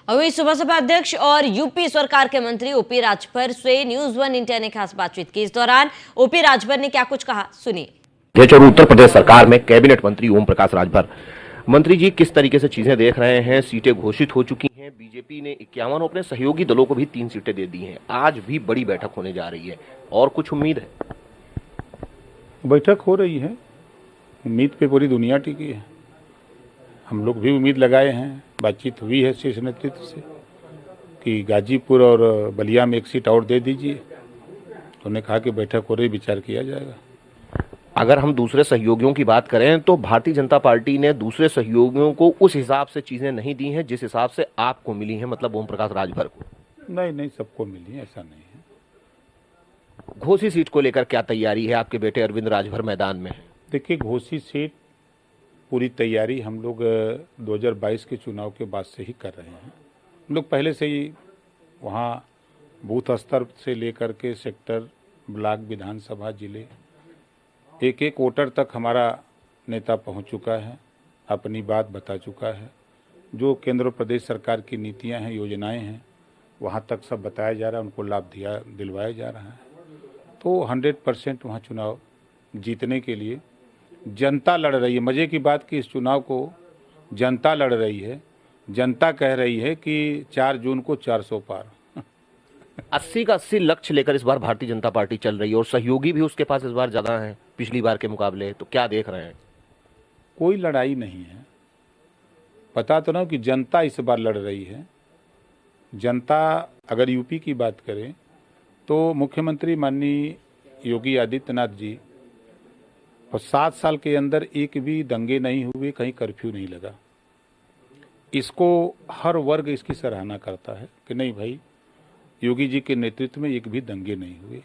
वहीं सुबह सपा अध्यक्ष और यूपी सरकार के मंत्री ओपी राजभर से न्यूज वन इंडिया ने खास बातचीत की। इस दौरान ओपी राजभर ने क्या कुछ कहा, सुनिए। और उत्तर प्रदेश सरकार में कैबिनेट मंत्री ओम प्रकाश राजभर। मंत्री जी, किस तरीके से चीजें देख रहे हैं? सीटें घोषित हो चुकी हैं, बीजेपी ने 51 और अपने सहयोगी दलों को भी 3 सीटें दे दी हैं। आज भी बड़ी बैठक होने जा रही है, और कुछ उम्मीद है? बैठक हो रही है, उम्मीद पे पूरी दुनिया टिकी है। हम लोग भी उम्मीद लगाए हैं, बातचीत हुई है शीर्ष नेतृत्व से कि गाजीपुर और बलिया में एक सीट और दे दीजिए। उन्होंने कहा कि बैठक हो रही, विचार किया जाएगा। अगर हम दूसरे सहयोगियों की बात करें तो भारतीय जनता पार्टी ने दूसरे सहयोगियों को उस हिसाब से चीजें नहीं दी हैं जिस हिसाब से आपको मिली हैं, मतलब ओम प्रकाश राजभर को। नहीं, सबको मिली, ऐसा नहीं है। घोसी सीट को लेकर क्या तैयारी है? आपके बेटे अरविंद राजभर मैदान में है। देखिए, घोसी सीट पूरी तैयारी हम लोग 2022 के चुनाव के बाद से ही कर रहे हैं। हम लोग पहले से ही वहाँ बूथ स्तर से लेकर के सेक्टर, ब्लॉक, विधानसभा, जिले, एक एक वोटर तक हमारा नेता पहुंच चुका है, अपनी बात बता चुका है। जो केंद्र और प्रदेश सरकार की नीतियां हैं, योजनाएं हैं, वहां तक सब बताया जा रहा है, उनको लाभ दिलवाया जा रहा है। तो 100% वहाँ चुनाव जीतने के लिए जनता लड़ रही है। मज़े की बात कि इस चुनाव को जनता लड़ रही है। जनता कह रही है कि 4 जून को 400 पार। 80 का 80 लक्ष्य लेकर इस बार भारतीय जनता पार्टी चल रही है, और सहयोगी भी उसके पास इस बार ज्यादा हैं पिछली बार के मुकाबले। तो क्या देख रहे हैं? कोई लड़ाई नहीं है, पता तो ना कि जनता इस बार लड़ रही है। जनता, अगर यूपी की बात करें तो मुख्यमंत्री माननीय योगी आदित्यनाथ जी, और 7 साल के अंदर एक भी दंगे नहीं हुए, कहीं कर्फ्यू नहीं लगा। इसको हर वर्ग इसकी सराहना करता है कि नहीं भाई, योगी जी के नेतृत्व में एक भी दंगे नहीं हुए।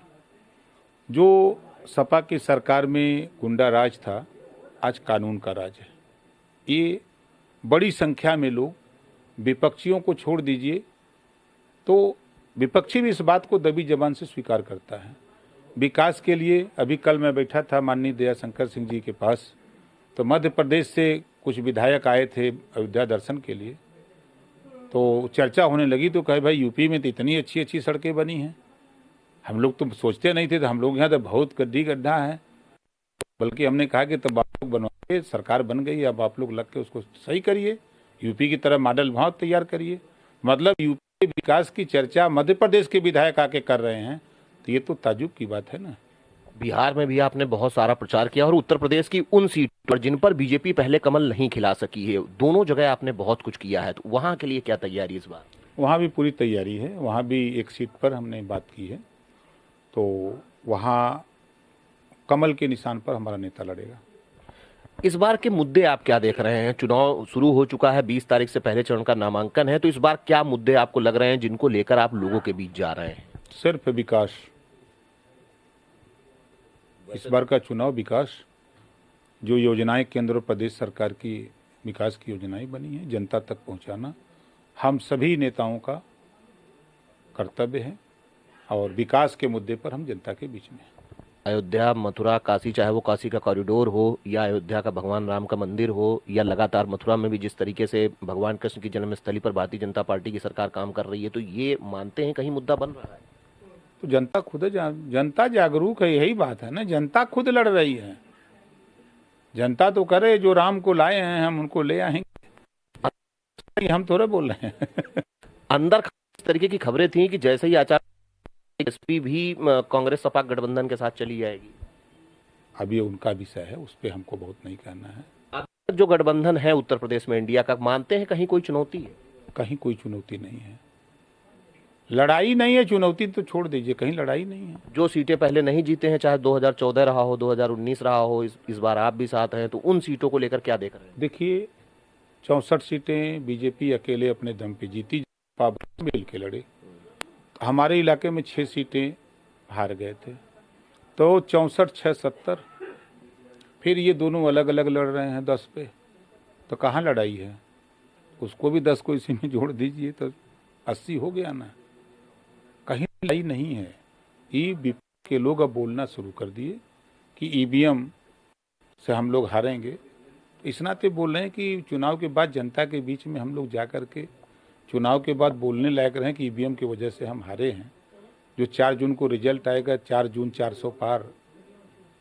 जो सपा की सरकार में गुंडा राज था, आज कानून का राज है। ये बड़ी संख्या में लोग, विपक्षियों को छोड़ दीजिए तो विपक्षी भी इस बात को दबी जबान से स्वीकार करता है। विकास के लिए अभी कल मैं बैठा था माननीय दयाशंकर सिंह जी के पास, तो मध्य प्रदेश से कुछ विधायक आए थे अयोध्या दर्शन के लिए, तो चर्चा होने लगी तो कहे भाई यूपी में तो इतनी अच्छी अच्छी सड़कें बनी हैं, हम लोग तो सोचते नहीं थे, तो हम लोग यहाँ तो बहुत गड्ढा है। बल्कि हमने कहा कि तब आप लोग बनवाइए, सरकार बन गई, अब आप लोग लग के उसको सही करिए, यूपी की तरह मॉडल वहाँ तैयार करिए। मतलब यूपी के विकास की चर्चा मध्य प्रदेश के विधायक आके कर रहे हैं, तो ये तो ताजुब की बात है ना। बिहार में भी आपने बहुत सारा प्रचार किया, और उत्तर प्रदेश की उन सीट पर जिन पर बीजेपी पहले कमल नहीं खिला सकी है, दोनों जगह आपने बहुत कुछ किया है। तो वहां के लिए क्या तैयारी इस बार? वहाँ भी पूरी तैयारी है। वहाँ भी एक सीट पर हमने बात की है, तो वहाँ कमल के निशान पर हमारा नेता लड़ेगा। इस बार के मुद्दे आप क्या देख रहे हैं? चुनाव शुरू हो चुका है, 20 तारीख से पहले चरण का नामांकन है, तो इस बार क्या मुद्दे आपको लग रहे हैं जिनको लेकर आप लोगों के बीच जा रहे हैं? सिर्फ विकास। इस बार का चुनाव विकास, जो योजनाएं केंद्र और प्रदेश सरकार की विकास की योजनाएं बनी हैं, जनता तक पहुंचाना हम सभी नेताओं का कर्तव्य है, और विकास के मुद्दे पर हम जनता के बीच में हैं। अयोध्या, मथुरा, काशी, चाहे वो काशी का कॉरिडोर हो या अयोध्या का भगवान राम का मंदिर हो, या लगातार मथुरा में भी जिस तरीके से भगवान कृष्ण की जन्मस्थली पर भारतीय जनता पार्टी की सरकार काम कर रही है, तो ये मानते हैं कहीं मुद्दा बन रहा है? तो जनता खुद जनता जागरूक है, यही बात है ना। जनता खुद लड़ रही है। जनता तो करे, जो राम को लाए हैं हम उनको ले आएंगे, हम थोड़े बोल रहे हैं। अंदर इस तरीके की खबरें थी कि जैसे ही आचार एसपी भी कांग्रेस सपा गठबंधन के साथ चली जाएगी। अब ये उनका विषय है, उस पर हमको बहुत नहीं कहना है। अब जो गठबंधन है उत्तर प्रदेश में इंडिया का, मानते हैं कहीं कोई चुनौती है? कहीं कोई चुनौती नहीं है, लड़ाई नहीं है। चुनौती तो छोड़ दीजिए, कहीं लड़ाई नहीं है। जो सीटें पहले नहीं जीते हैं, चाहे 2014 रहा हो, 2019 रहा हो, इस बार आप भी साथ हैं, तो उन सीटों को लेकर क्या देख रहे हैं? देखिए, 64 सीटें बीजेपी अकेले अपने दम पे जीती, मिल के लड़े। हमारे इलाके में 6 सीटें हार गए थे, तो 64, 6, 70। फिर ये दोनों अलग अलग लड़ रहे हैं 10 पे, तो कहाँ लड़ाई है? उसको भी 10 को इसी में जोड़ दीजिए तो 80 हो गया ना। कहीं लड़ाई नहीं है। ईवीएम के लोग अब बोलना शुरू कर दिए कि ईवीएम से हम लोग हारेंगे। इस नाते बोल रहे हैं कि चुनाव के बाद जनता के बीच में हम लोग जा कर के चुनाव के बाद बोलने लायक रहे कि ईवीएम की वजह से हम हारे हैं। जो 4 जून को रिजल्ट आएगा, 4 जून 400 पार,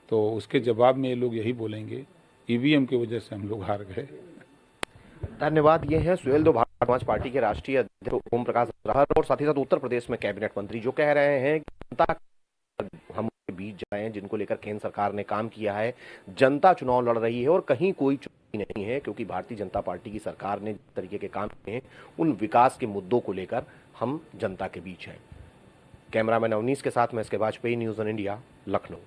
तो उसके जवाब में ये लोग यही बोलेंगे ईवीएम की वजह से हम लोग हार गए। धन्यवाद। ये हैं सुहेलदेव भारतीय समाज पार्टी के राष्ट्रीय अध्यक्ष ओम प्रकाश राजभर और साथ ही साथ उत्तर प्रदेश में कैबिनेट मंत्री, जो कह रहे हैं कि जनता हम बीच जाए जिनको लेकर केंद्र सरकार ने काम किया है। जनता चुनाव लड़ रही है और कहीं कोई चुनौती नहीं है, क्योंकि भारतीय जनता पार्टी की सरकार ने जिस तरीके के काम किए हैं उन विकास के मुद्दों को लेकर हम जनता के बीच हैं। कैमरामैन अवनीश के साथ मैं एस के Vajpayee, news on India, Lucknow.